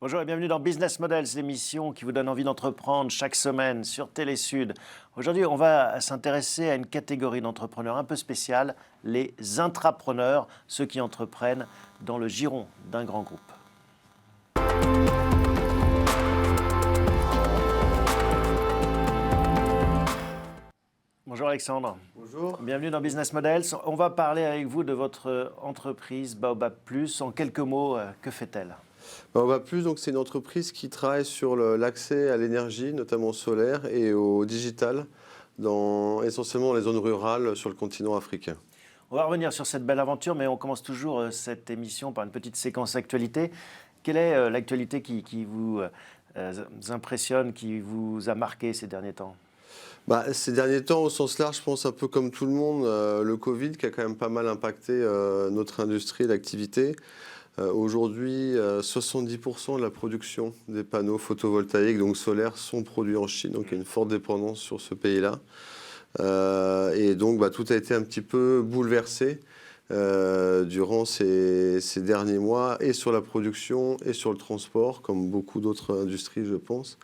Bonjour et bienvenue dans Business Models, l'émission qui vous donne envie d'entreprendre chaque semaine sur Télé Sud. Aujourd'hui, on va s'intéresser à une catégorie d'entrepreneurs un peu spéciale, les intrapreneurs, ceux qui entreprennent dans le giron d'un grand groupe. Bonjour Alexandre. Bonjour. Bienvenue dans Business Models. On va parler avec vous de votre entreprise Baobab Plus. En quelques mots, que fait-elle ? Baobab Plus, donc, c'est une entreprise qui travaille sur l'accès à l'énergie, notamment solaire, et au digital, essentiellement dans les zones rurales sur le continent africain. On va revenir sur cette belle aventure, mais on commence toujours cette émission par une petite séquence actualité. Quelle est l'actualité qui vous impressionne, qui vous a marqué ces derniers temps ? Ces derniers temps, au sens large, je pense un peu comme tout le monde, le Covid qui a quand même pas mal impacté notre industrie et l'activité. Aujourd'hui, 70% de la production des panneaux photovoltaïques, donc solaires, sont produits en Chine. Donc il y a une forte dépendance sur ce pays-là. Et donc tout a été un petit peu bouleversé durant ces derniers mois, et sur la production et sur le transport, comme beaucoup d'autres industries, je pense.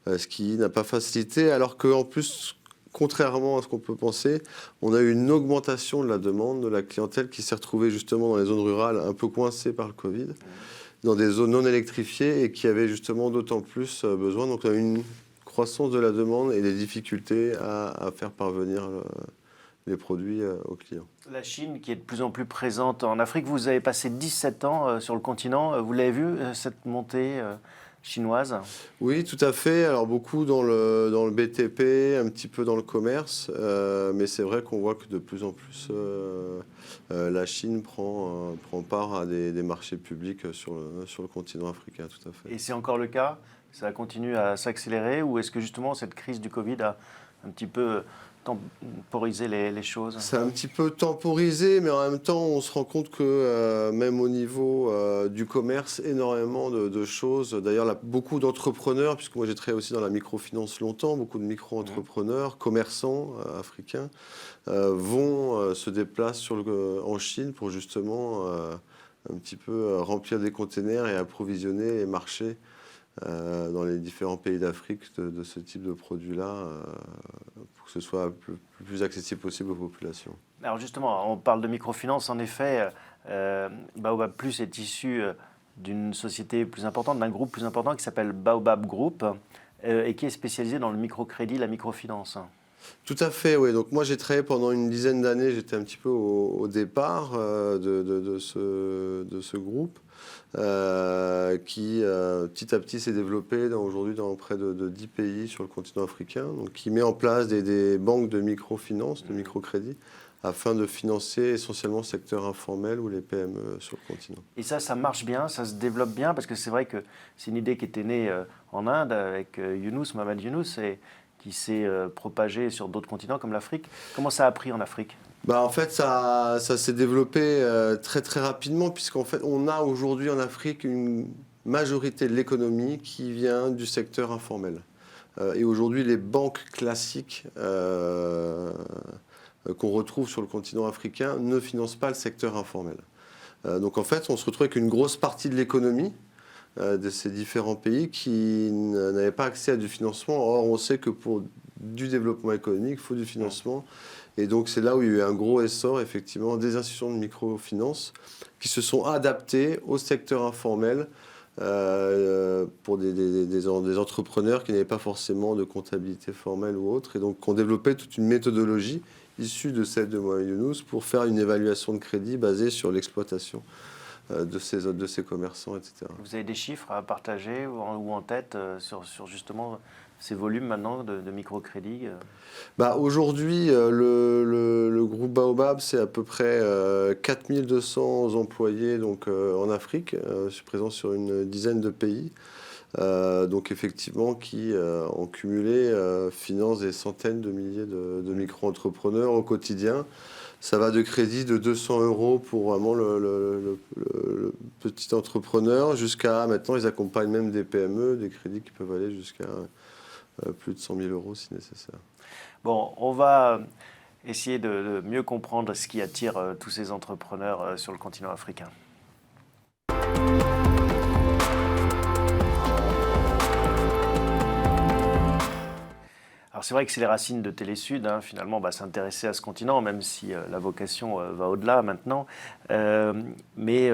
Ce qui n'a pas facilité, alors qu'en plus, contrairement à ce qu'on peut penser, on a eu une augmentation de la demande de la clientèle qui s'est retrouvée justement dans les zones rurales un peu coincées par le Covid, dans des zones non électrifiées et qui avaient justement d'autant plus besoin. Donc on a eu une croissance de la demande et des difficultés à faire parvenir les produits aux clients. La Chine qui est de plus en plus présente en Afrique, vous avez passé 17 ans sur le continent, vous l'avez vu cette montée chinoise ? Oui, tout à fait. Alors beaucoup dans le BTP, un petit peu dans le commerce, mais c'est vrai qu'on voit que de plus en plus la Chine prend part à des marchés publics sur le continent africain, tout à fait. Et c'est encore le cas ? Ça continue à s'accélérer, ou est-ce que justement cette crise du Covid a un petit peu temporisé les choses ? C'est un petit peu temporisé, mais en même temps, on se rend compte que même au niveau du commerce, énormément de choses. D'ailleurs, beaucoup d'entrepreneurs, puisque moi j'ai travaillé aussi dans la microfinance longtemps, beaucoup de micro-entrepreneurs, commerçants africains, se déplacent en Chine pour justement un petit peu remplir des containers et approvisionner les marchés dans les différents pays d'Afrique de ce type de produits-là, pour que ce soit le plus accessible possible aux populations. Alors justement, on parle de microfinance. En effet, Baobab Plus est issu d'une société plus importante, d'un groupe plus important qui s'appelle Baobab Group et qui est spécialisé dans le microcrédit, la microfinance. Tout à fait, oui. Donc moi j'ai travaillé pendant une dizaine d'années, j'étais un petit peu au départ de ce groupe qui petit à petit s'est développé aujourd'hui dans près de 10 pays sur le continent africain, donc qui met en place des banques de microfinance, de microcrédit, afin de financer essentiellement le secteur informel ou les PME sur le continent. Et ça marche bien, ça se développe bien, parce que c'est vrai que c'est une idée qui était née en Inde avec Mohamed Yunus, et qui s'est propagée sur d'autres continents comme l'Afrique. Comment ça a pris en Afrique ? En fait, ça s'est développé très très rapidement, puisqu'en fait, on a aujourd'hui en Afrique une majorité de l'économie qui vient du secteur informel. Et aujourd'hui, les banques classiques qu'on retrouve sur le continent africain ne financent pas le secteur informel. Donc en fait, on se retrouve avec une grosse partie de l'économie de ces différents pays qui n'avaient pas accès à du financement. Or, on sait que pour du développement économique, il faut du financement. Et donc, c'est là où il y a eu un gros essor, effectivement, des institutions de microfinance qui se sont adaptées au secteur informel pour des entrepreneurs qui n'avaient pas forcément de comptabilité formelle ou autre, et donc qui ont développé toute une méthodologie issue de celle de Mohamed Yunus pour faire une évaluation de crédit basée sur l'exploitation de ces commerçants, etc. Vous avez des chiffres à partager ou en tête sur justement ces volumes maintenant de microcrédit ? Aujourd'hui, le groupe Baobab, c'est à peu près 4200 employés donc, en Afrique. Je suis présent sur une dizaine de pays. Donc effectivement, qui en cumulé financent des centaines de milliers de micro-entrepreneurs au quotidien. Ça va de crédit de 200 € pour vraiment le petit entrepreneur, jusqu'à maintenant, ils accompagnent même des PME, des crédits qui peuvent aller jusqu'à plus de 100 000 € si nécessaire. Bon, on va essayer de mieux comprendre ce qui attire tous ces entrepreneurs sur le continent africain. Alors c'est vrai que c'est les racines de Télésud, hein, finalement, s'intéresser à ce continent, même si la vocation va au-delà maintenant. Mais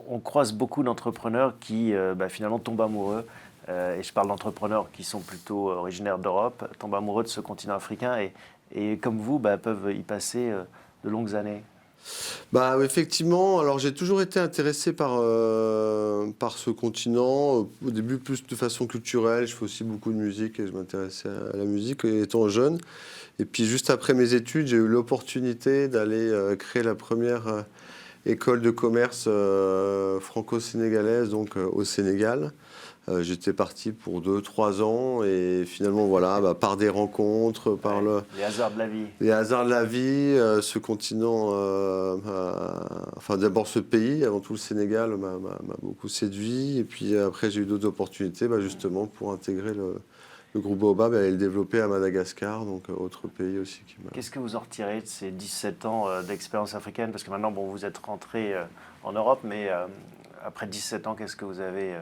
on croise beaucoup d'entrepreneurs qui finalement tombent amoureux, et je parle d'entrepreneurs qui sont plutôt originaires d'Europe, tombent amoureux de ce continent africain et comme vous, peuvent y passer de longues années. Effectivement, alors j'ai toujours été intéressé par ce continent, au début plus de façon culturelle, je fais aussi beaucoup de musique et je m'intéressais à la musique étant jeune. Et puis juste après mes études, j'ai eu l'opportunité d'aller créer la première école de commerce franco-sénégalaise donc au Sénégal. J'étais parti pour 2, 3 ans et finalement voilà, par des rencontres, par les hasards de la vie. les hasards de la vie, ce continent, enfin d'abord ce pays, avant tout le Sénégal m'a beaucoup séduit et puis après j'ai eu d'autres opportunités justement pour intégrer le groupe Baobab et le développer à Madagascar, donc autre pays aussi qui m'a... Qu'est-ce que vous en retirez de ces 17 ans d'expérience africaine? Parce que maintenant, vous êtes rentré en Europe, mais après 17 ans, qu'est-ce que vous avez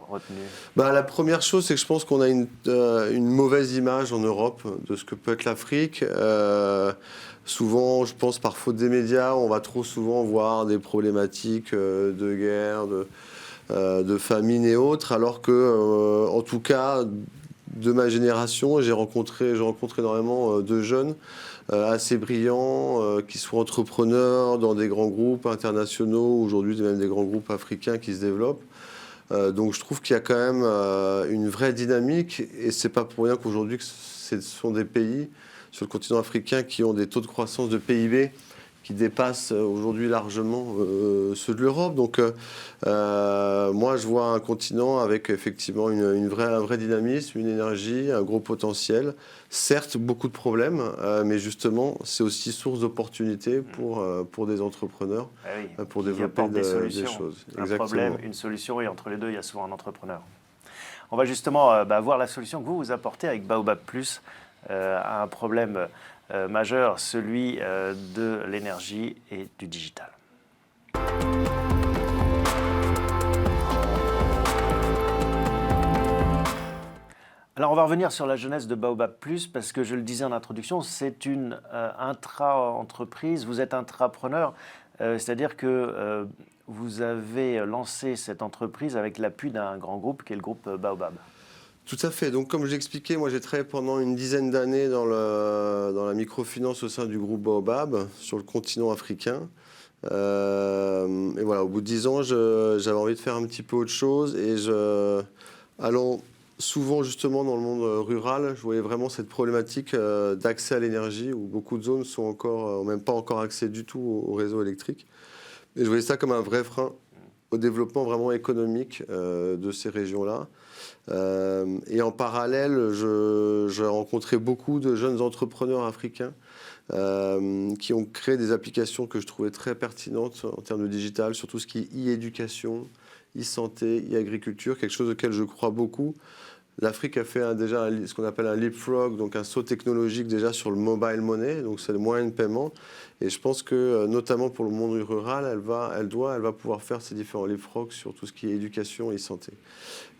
retenu? La première chose, c'est que je pense qu'on a une mauvaise image en Europe de ce que peut être l'Afrique. Souvent, je pense par faute des médias, on va trop souvent voir des problématiques de guerre, de famine et autres, alors que, en tout cas, de ma génération, j'ai rencontré énormément de jeunes assez brillants, qui sont entrepreneurs dans des grands groupes internationaux, aujourd'hui même des grands groupes africains qui se développent. Donc je trouve qu'il y a quand même une vraie dynamique et c'est pas pour rien qu'aujourd'hui ce sont des pays sur le continent africain qui ont des taux de croissance de PIB qui dépassent aujourd'hui largement ceux de l'Europe. Donc moi je vois un continent avec effectivement un vrai dynamisme, une énergie, un gros potentiel. Certes, beaucoup de problèmes, mais justement, c'est aussi source d'opportunités pour des entrepreneurs, pour développer des choses. Un problème, une solution, et entre les deux, il y a souvent un entrepreneur. On va justement voir la solution que vous apportez avec Baobab Plus à un problème majeur, celui de l'énergie et du digital. Alors on va revenir sur la jeunesse de Baobab Plus parce que je le disais en introduction, c'est une intra-entreprise, vous êtes intrapreneur, c'est-à-dire que vous avez lancé cette entreprise avec l'appui d'un grand groupe qui est le groupe Baobab. Tout à fait. Donc, comme je l'expliquais, moi j'ai travaillé pendant une dizaine d'années dans la microfinance au sein du groupe Baobab sur le continent africain. Et voilà, au bout de 10 ans, j'avais envie de faire un petit peu autre chose. Et allant souvent justement dans le monde rural, je voyais vraiment cette problématique d'accès à l'énergie où beaucoup de zones sont ont même pas encore accès du tout au réseau électrique. Et je voyais ça comme un vrai frein au développement vraiment économique de ces régions-là. Et en parallèle, j'ai rencontré beaucoup de jeunes entrepreneurs africains qui ont créé des applications que je trouvais très pertinentes en termes de digital, sur tout ce qui est e-éducation, e-santé, e-agriculture, quelque chose auquel je crois beaucoup. L'Afrique a fait déjà ce qu'on appelle un leapfrog, donc un saut technologique déjà sur le mobile money, donc c'est le moyen de paiement. Et je pense que notamment pour le monde rural, elle va pouvoir faire ces différents leapfrogs sur tout ce qui est éducation et santé.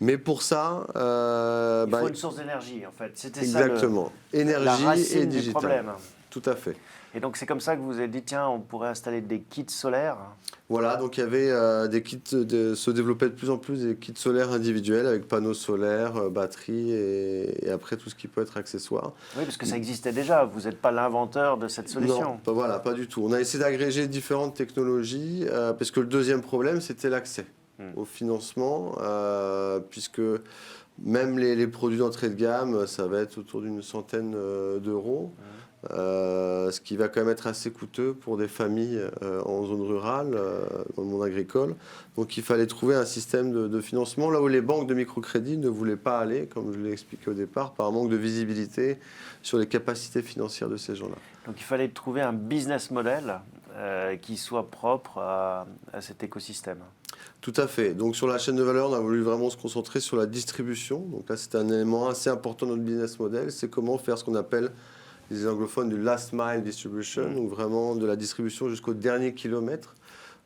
Mais pour ça, il faut une source d'énergie en fait. C'était exactement. Ça énergie la racine et du digital. problème. Tout à fait. Et donc c'est comme ça que vous vous êtes dit tiens, on pourrait installer des kits solaires. Voilà, donc il y avait des kits, se développaient de plus en plus des kits solaires individuels avec panneaux solaires, batteries et après tout ce qui peut être accessoire. Oui, parce que ça existait déjà, vous n'êtes pas l'inventeur de cette solution. Non, pas du tout. On a essayé d'agréger différentes technologies parce que le deuxième problème, c'était l'accès au financement, puisque même les produits d'entrée de gamme, ça va être autour d'une centaine d'euros. Ce qui va quand même être assez coûteux pour des familles en zone rurale, dans le monde agricole. Donc il fallait trouver un système de financement là où les banques de microcrédit ne voulaient pas aller, comme je l'ai expliqué au départ, par manque de visibilité sur les capacités financières de ces gens-là. Donc il fallait trouver un business model qui soit propre à cet écosystème. Tout à fait. Donc sur la chaîne de valeur, on a voulu vraiment se concentrer sur la distribution. Donc là, c'est un élément assez important de notre business model. C'est comment faire ce qu'on appelle les anglophones du last mile distribution, donc vraiment de la distribution jusqu'au dernier kilomètre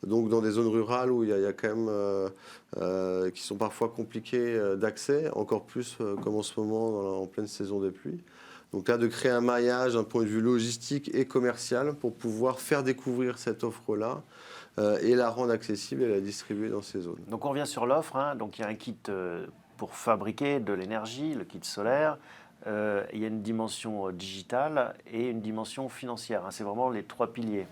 donc dans des zones rurales où il y a quand même qui sont parfois compliquées d'accès, encore plus comme en ce moment en pleine saison des pluies. Donc là, de créer un maillage d'un point de vue logistique et commercial pour pouvoir faire découvrir cette offre-là et la rendre accessible et la distribuer dans ces zones. Donc on revient sur l'offre, hein. Donc il y a un kit pour fabriquer de l'énergie, le kit solaire. Il y a une dimension digitale et une dimension financière, hein. C'est vraiment les 3 piliers.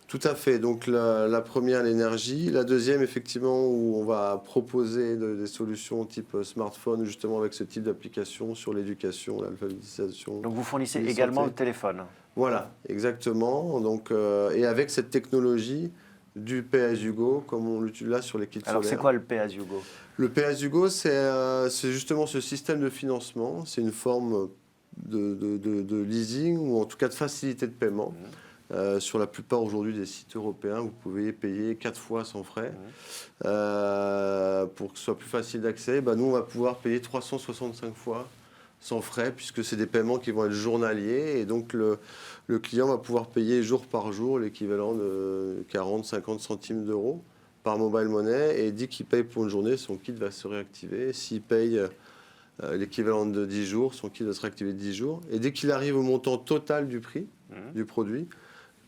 Tout à fait. Donc la première, l'énergie. La deuxième, effectivement, où on va proposer des solutions type smartphone, justement avec ce type d'application sur l'éducation, l'alphabétisation. Donc vous fournissez les également santé. le téléphone. Voilà, exactement. Donc, et avec cette technologie du pay-as-you-go, comme on l'utilise là sur les kits Alors solaires. c'est quoi le pay-as-you-go? Le pay-as-you-go, c'est justement ce système de financement. C'est une forme de leasing ou en tout cas de facilité de paiement. Sur la plupart aujourd'hui des sites européens, vous pouvez payer 4 fois sans frais. Pour que ce soit plus facile d'accès, nous, on va pouvoir payer 365 fois sans frais, puisque c'est des paiements qui vont être journaliers. Et donc, le client va pouvoir payer jour par jour l'équivalent de 40-50 centimes d'euros par mobile money. Et dès qu'il paye pour une journée, son kit va se réactiver. S'il paye l'équivalent de 10 jours, son kit va se réactiver 10 jours. Et dès qu'il arrive au montant total du prix du produit,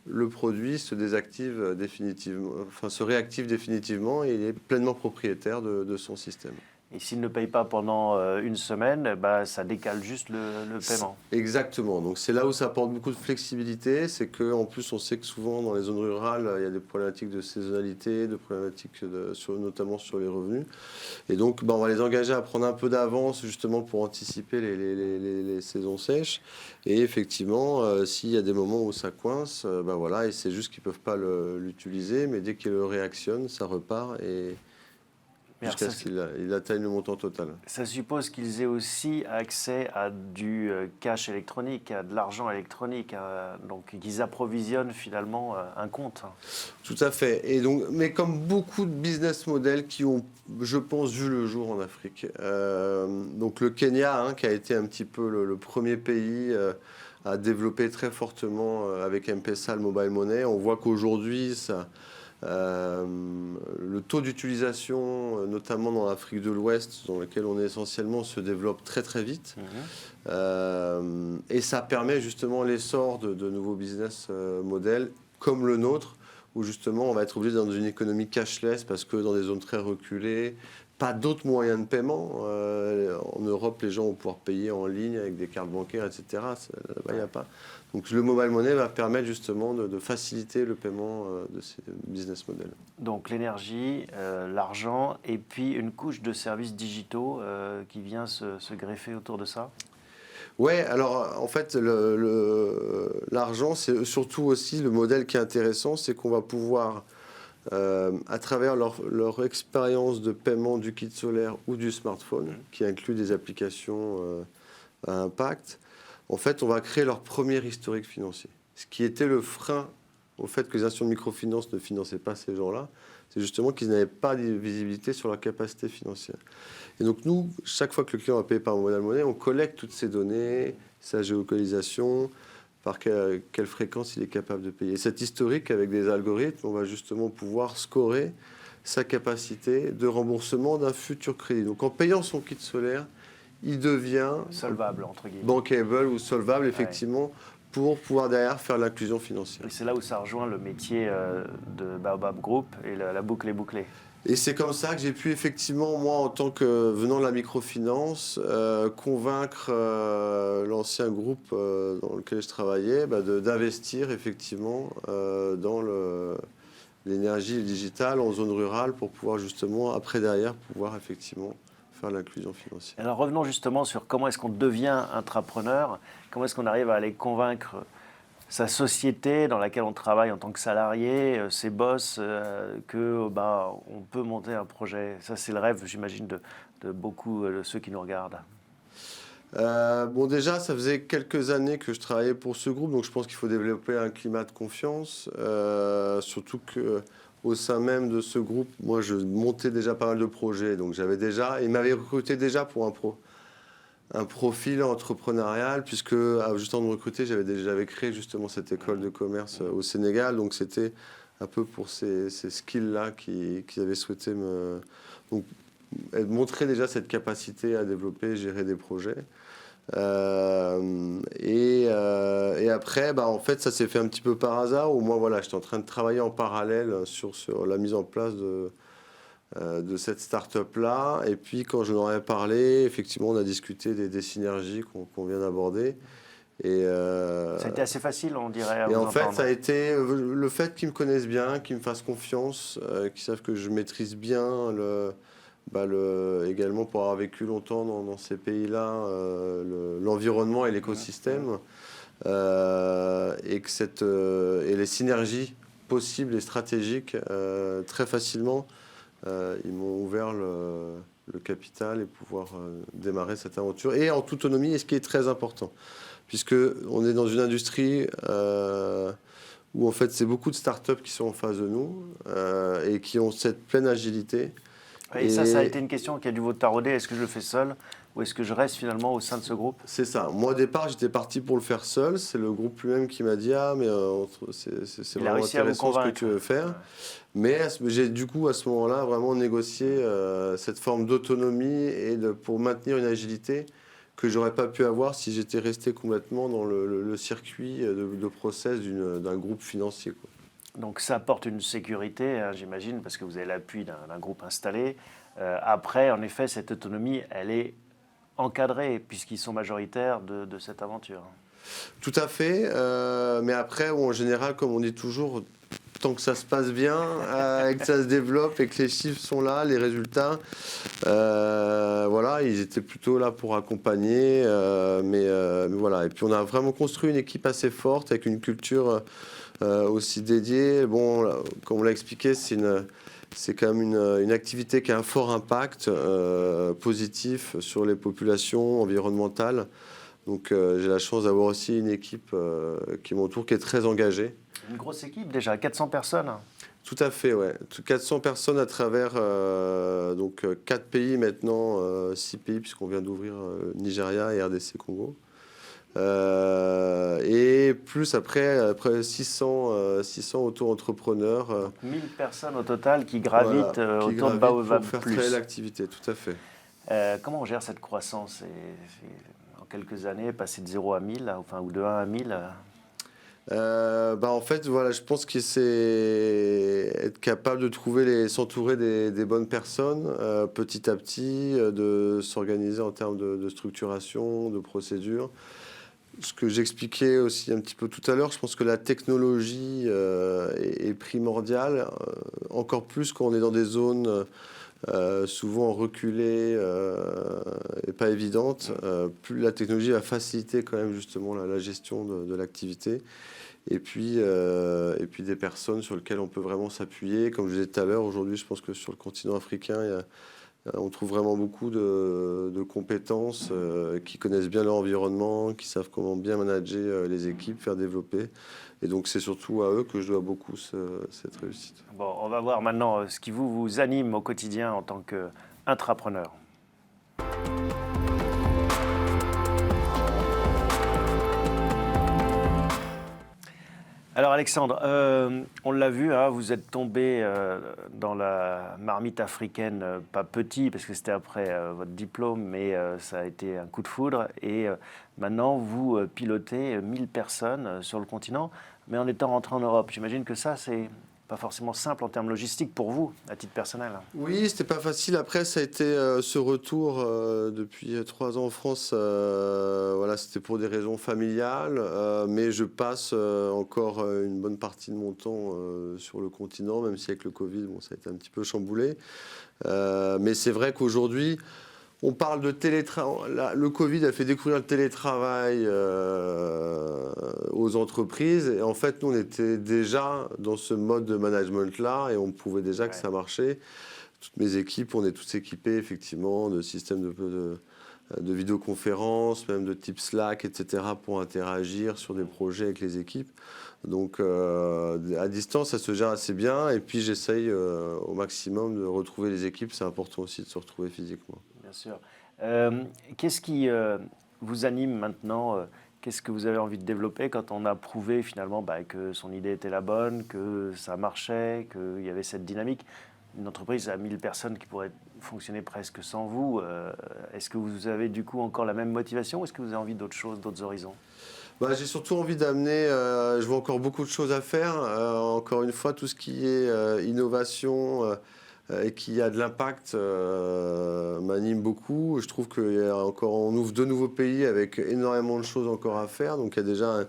le produit se désactive définitivement, enfin se réactive définitivement et il est pleinement propriétaire de son système. Et s'il ne paye pas pendant une semaine, ça décale juste le paiement. Exactement. Donc c'est là où ça apporte beaucoup de flexibilité. C'est qu'en plus, on sait que souvent dans les zones rurales, il y a des problématiques de saisonnalité, de problématiques notamment sur les revenus. Et donc, on va les engager à prendre un peu d'avance justement pour anticiper les saisons sèches. Et effectivement, s'il y a des moments où ça coince, voilà, et c'est juste qu'ils ne peuvent pas l'utiliser. Mais dès qu'ils le réactionnent, ça repart et jusqu'à ce qu'il atteigne le montant total. Ça suppose qu'ils aient aussi accès à du cash électronique, à de l'argent électronique, donc qu'ils approvisionnent finalement un compte. Tout à fait. Et donc, mais comme beaucoup de business models qui ont, je pense, vu le jour en Afrique. Donc le Kenya, qui a été un petit peu le premier pays à développer très fortement avec M-Pesa le mobile money. On voit qu'aujourd'hui, le taux d'utilisation, notamment dans l'Afrique de l'Ouest, dans lequel on est essentiellement, se développe très très vite. Et ça permet justement l'essor de nouveaux business models comme le nôtre, où justement on va être obligé dans une économie cashless parce que dans des zones très reculées, pas d'autres moyens de paiement. En Europe, les gens vont pouvoir payer en ligne avec des cartes bancaires, etc. Là-bas, il n'y a pas. Donc le mobile money va permettre justement de faciliter le paiement de ces business models. Donc l'énergie, l'argent et puis une couche de services digitaux qui vient se greffer autour de ça. Ouais, alors en fait, l'argent, c'est surtout aussi le modèle qui est intéressant, c'est qu'on va pouvoir, à travers leur expérience de paiement du kit solaire ou du smartphone, qui inclut des applications à impact, en fait, on va créer leur premier historique financier. Ce qui était le frein au fait que les institutions de microfinance ne finançaient pas ces gens-là, c'est justement qu'ils n'avaient pas de visibilité sur leur capacité financière. Et donc nous, chaque fois que le client va payer par mobile money, on collecte toutes ces données, sa géolocalisation, par quelle fréquence il est capable de payer. Et cet historique, avec des algorithmes, on va justement pouvoir scorer sa capacité de remboursement d'un futur crédit. Donc en payant son kit solaire, il devient solvable, entre guillemets. Bankable ou solvable, effectivement, pour pouvoir derrière faire l'inclusion financière. Et c'est là où ça rejoint le métier de Baobab Group et la boucle est bouclée. Et c'est comme ça que j'ai pu effectivement, moi, en tant que venant de la microfinance, convaincre l'ancien groupe dans lequel je travaillais d'investir effectivement dans l'énergie digitale en zone rurale pour pouvoir justement, après derrière, pouvoir effectivement faire l'inclusion financière. Alors revenons justement sur comment est-ce qu'on devient intrapreneur, comment est-ce qu'on arrive à aller convaincre sa société dans laquelle on travaille en tant que salarié, ses boss, que on peut monter un projet. Ça, c'est le rêve, j'imagine, de beaucoup de ceux qui nous regardent. Déjà, ça faisait quelques années que je travaillais pour ce groupe, donc je pense qu'il faut développer un climat de confiance, surtout qu'au sein même de ce groupe, moi, je montais déjà pas mal de projets, donc ils m'avaient recruté déjà pour un profil entrepreneurial, puisque juste avant de me recruter, j'avais créé justement cette école de commerce au Sénégal. Donc c'était un peu pour ces skills-là qu'ils avaient souhaité donc, montrer déjà cette capacité à développer, gérer des projets. Et après, en fait, ça s'est fait un petit peu par hasard, où moi, voilà, j'étais en train de travailler en parallèle sur la mise en place de cette start-up-là. Et puis, quand je leur ai parlé, effectivement, on a discuté des synergies qu'on vient d'aborder. Ça a été assez facile, on dirait, à et vous en fait, entendre. ça a été le fait qu'ils me connaissent bien, qu'ils me fassent confiance, qu'ils savent que je maîtrise bien également pour avoir vécu longtemps dans ces pays-là, l'environnement et l'écosystème, et les synergies possibles et stratégiques très facilement, ils m'ont ouvert le capital et pouvoir démarrer cette aventure, et en toute autonomie, et ce qui est très important, puisque on est dans une industrie où en fait c'est beaucoup de startups qui sont en face de nous et qui ont cette pleine agilité. Et ça a été une question qui a dû vous tarauder. Est-ce que je le fais seul ou est-ce que je reste finalement au sein de ce groupe? C'est ça. Moi, au départ, j'étais parti pour le faire seul. C'est le groupe lui-même qui m'a dit « Ah, mais c'est vraiment intéressant ce que tu veux faire. » Mais j'ai du coup, à ce moment-là, vraiment négocié cette forme d'autonomie pour maintenir une agilité que j'aurais pas pu avoir si j'étais resté complètement dans le circuit de process d'un groupe financier, quoi. Donc ça apporte une sécurité, hein, j'imagine, parce que vous avez l'appui d'un groupe installé. Après, en effet, cette autonomie, elle est encadrés puisqu'ils sont majoritaires de cette aventure. Tout à fait, mais après, en général, comme on dit toujours, tant que ça se passe bien, et que ça se développe et que les chiffres sont là, les résultats, voilà, ils étaient plutôt là pour accompagner, mais voilà. Et puis on a vraiment construit une équipe assez forte avec une culture aussi dédiée. Bon, comme on l'a expliqué, c'est quand même une activité qui a un fort impact positif sur les populations environnementales. Donc j'ai la chance d'avoir aussi une équipe qui m'entoure, qui est très engagée. Une grosse équipe déjà, 400 personnes. Tout à fait, ouais. 400 personnes à travers 4 pays maintenant, 6 pays puisqu'on vient d'ouvrir Nigeria et RDC Congo. Et plus après 600 auto-entrepreneurs. 1000 personnes au total qui gravitent autour de Baobab pour faire Plus. créer l'activité, tout à fait. Comment on gère cette croissance en quelques années, passer de 0 à 1000, enfin, ou de 1 à 1000 en fait, voilà, je pense que c'est être capable de s'entourer des bonnes personnes petit à petit, de s'organiser en termes de structuration, de procédure. Ce que j'expliquais aussi un petit peu tout à l'heure, je pense que la technologie est primordiale, encore plus quand on est dans des zones souvent reculées et pas évidentes. Plus la technologie va faciliter quand même justement la gestion de l'activité. Et puis des personnes sur lesquelles on peut vraiment s'appuyer. Comme je disais tout à l'heure, aujourd'hui, je pense que sur le continent africain, on trouve vraiment beaucoup de compétences qui connaissent bien leur environnement, qui savent comment bien manager les équipes, faire développer. Et donc, c'est surtout à eux que je dois beaucoup cette réussite. Bon, on va voir maintenant ce qui vous anime au quotidien en tant qu'intrapreneur. Alors Alexandre, on l'a vu, hein, vous êtes tombé dans la marmite africaine, pas petit, parce que c'était après votre diplôme, mais ça a été un coup de foudre. Et maintenant, vous pilotez 1000 personnes sur le continent, mais en étant rentré en Europe. J'imagine que ça, c'est pas forcément simple en termes logistiques pour vous, à titre personnel. Oui, c'était pas facile. Après, ça a été ce retour depuis 3 ans en France. Voilà, c'était pour des raisons familiales, mais je passe encore une bonne partie de mon temps sur le continent, même si avec le Covid, bon, ça a été un petit peu chamboulé. Mais c'est vrai qu'aujourd'hui, on parle de télétravail. Le Covid a fait découvrir le télétravail aux entreprises. Et en fait, nous, on était déjà dans ce mode de management-là et on prouvait déjà que ça marchait. Toutes mes équipes, on est tous équipés, effectivement, de systèmes de vidéoconférence, même de type Slack, etc., pour interagir sur des projets avec les équipes. Donc, à distance, ça se gère assez bien. Et puis, j'essaye au maximum de retrouver les équipes. C'est important aussi de se retrouver physiquement. Bien sûr. Qu'est-ce qui vous anime maintenant? Qu'est-ce que vous avez envie de développer quand on a prouvé finalement que son idée était la bonne, que ça marchait, qu'il y avait cette dynamique? Une entreprise à 1000 personnes qui pourrait fonctionner presque sans vous, est-ce que vous avez du coup encore la même motivation ou est-ce que vous avez envie d'autres choses, d'autres horizons? J'ai surtout envie d'amener, je vois encore beaucoup de choses à faire. Encore une fois, tout ce qui est innovation et qui a de l'impact m'anime beaucoup. Je trouve on ouvre de nouveaux pays avec énormément de choses encore à faire. Donc il y a déjà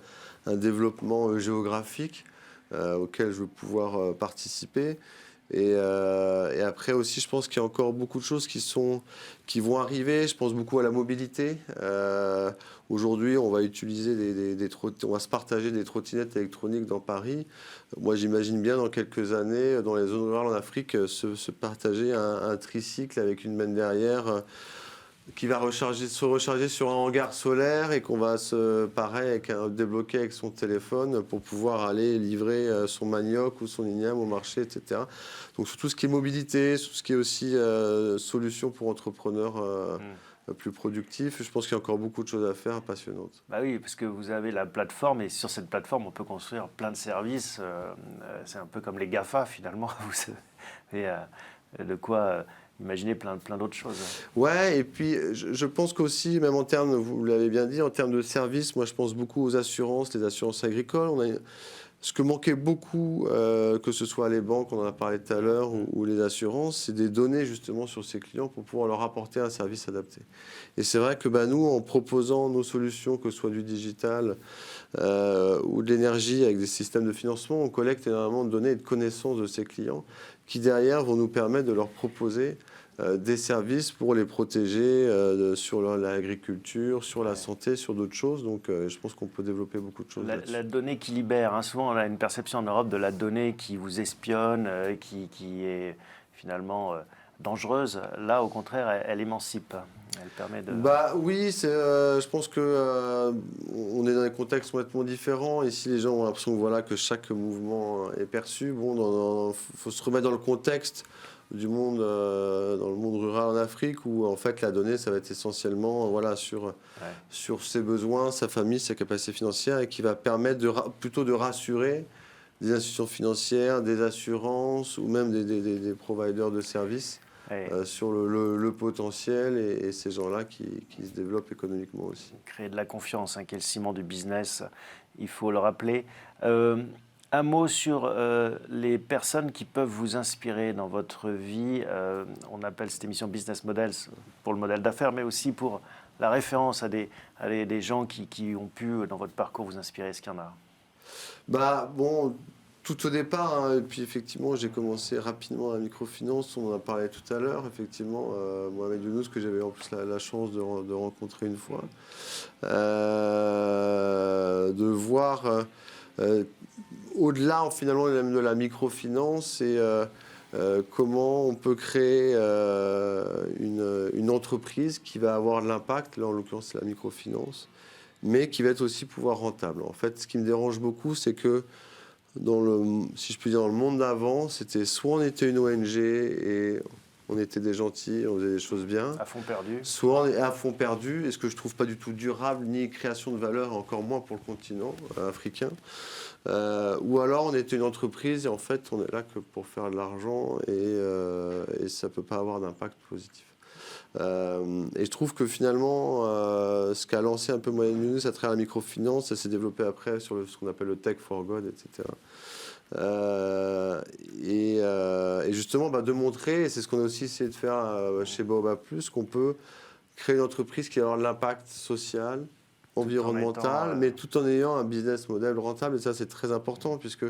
un développement géographique auquel je veux pouvoir participer. Et après aussi, je pense qu'il y a encore beaucoup de choses qui vont arriver. Je pense beaucoup à la mobilité. Aujourd'hui, on va utiliser on va se partager des trottinettes électroniques dans Paris. Moi, j'imagine bien dans quelques années, dans les zones rurales en Afrique, se partager un tricycle avec une benne derrière qui va se recharger sur un hangar solaire et qu'on va débloquer avec son téléphone pour pouvoir aller livrer son manioc ou son igname au marché, etc. Donc sur tout ce qui est mobilité, sur tout ce qui est aussi solution pour entrepreneurs plus productifs, je pense qu'il y a encore beaucoup de choses à faire passionnantes. Bah oui, parce que vous avez la plateforme et sur cette plateforme, on peut construire plein de services. C'est un peu comme les GAFA finalement. Vous avez de quoi imaginer plein d'autres choses. Ouais, et puis je pense qu'aussi, même en termes, vous l'avez bien dit, en termes de services, moi je pense beaucoup aux assurances, les assurances agricoles. Ce que manquait beaucoup, que ce soit les banques, on en a parlé tout à l'heure, ou les assurances, c'est des données justement sur ces clients pour pouvoir leur apporter un service adapté. Et c'est vrai que nous, en proposant nos solutions, que ce soit du digital ou de l'énergie avec des systèmes de financement, on collecte énormément de données et de connaissances de ces clients qui derrière vont nous permettre de leur proposer des services pour les protéger sur l'agriculture, sur la santé, sur d'autres choses. Donc je pense qu'on peut développer beaucoup de choses là-dessus. La donnée qui libère, hein, souvent on a une perception en Europe de la donnée qui vous espionne, qui est finalement dangereuse. Là, au contraire, elle émancipe. Elle permet de... Oui, je pense que on est dans des contextes complètement différents. Ici, les gens ont l'impression que chaque mouvement est perçu. Bon, faut se remettre dans le contexte du monde, dans le monde rural en Afrique, où en fait la donnée, ça va être essentiellement sur ses besoins, sa famille, sa capacité financière, et qui va permettre plutôt de rassurer des institutions financières, des assurances ou même des providers de services. Sur le potentiel et ces gens-là qui se développent économiquement aussi. Créer de la confiance, qui est le ciment du business, il faut le rappeler. Un mot sur les personnes qui peuvent vous inspirer dans votre vie. On appelle cette émission Business Models pour le modèle d'affaires, mais aussi pour la référence à des gens qui ont pu, dans votre parcours, vous inspirer. Est-ce qu'il y en a? Tout au départ, et puis effectivement, j'ai commencé rapidement la microfinance, on en a parlé tout à l'heure, effectivement, Mohamed Younous, que j'avais en plus la chance de rencontrer une fois, de voir au-delà finalement même de la microfinance et comment on peut créer une entreprise qui va avoir de l'impact, là en l'occurrence c'est la microfinance, mais qui va être aussi pouvoir rentable. En fait, ce qui me dérange beaucoup, c'est que si je puis dire, dans le monde d'avant, c'était soit on était une ONG et on était des gentils, on faisait des choses bien. À fond perdu. Soit on est à fond perdu, et ce que je trouve pas du tout durable, ni création de valeur, encore moins pour le continent africain. Ou alors on était une entreprise et en fait on est là que pour faire de l'argent et ça peut pas avoir d'impact positif. Et je trouve que finalement, ce qu'a lancé un peu Mohamed Younous à travers la microfinance, ça s'est développé après sur ce qu'on appelle le Tech for God, etc. Et justement, de montrer, et c'est ce qu'on a aussi essayé de faire chez Baobab Plus, qu'on peut créer une entreprise qui va avoir de l'impact social, environnemental, mais tout en ayant un business model rentable. Et ça, c'est très important, puisque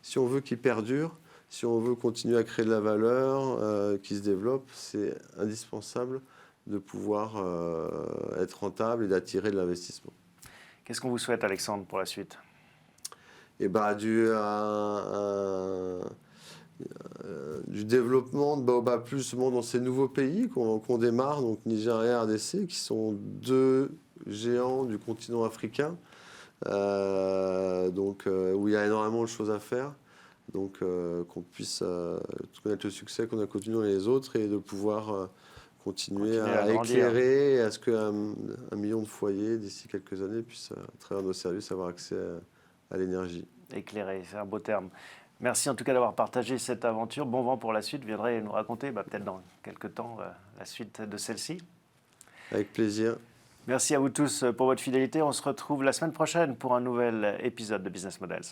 si on veut qu'il perdure, si on veut continuer à créer de la valeur qui se développe, c'est indispensable de pouvoir être rentable et d'attirer de l'investissement. Qu'est-ce qu'on vous souhaite, Alexandre, pour la suite? Du développement de Baobab Plus dans ces nouveaux pays qu'on démarre, donc Nigeria et RDC, qui sont deux géants du continent africain, où il y a énormément de choses à faire. Donc qu'on puisse connaître le succès qu'on a connu dans les autres et de pouvoir continuer à à grandir. éclairer et à ce qu'un million de foyers d'ici quelques années puissent, à travers nos services, avoir accès à l'énergie. Éclairé, c'est un beau terme. Merci en tout cas d'avoir partagé cette aventure. Bon vent pour la suite. Vous viendrez nous raconter, peut-être dans quelques temps, la suite de celle-ci. Avec plaisir. Merci à vous tous pour votre fidélité. On se retrouve la semaine prochaine pour un nouvel épisode de Business Models.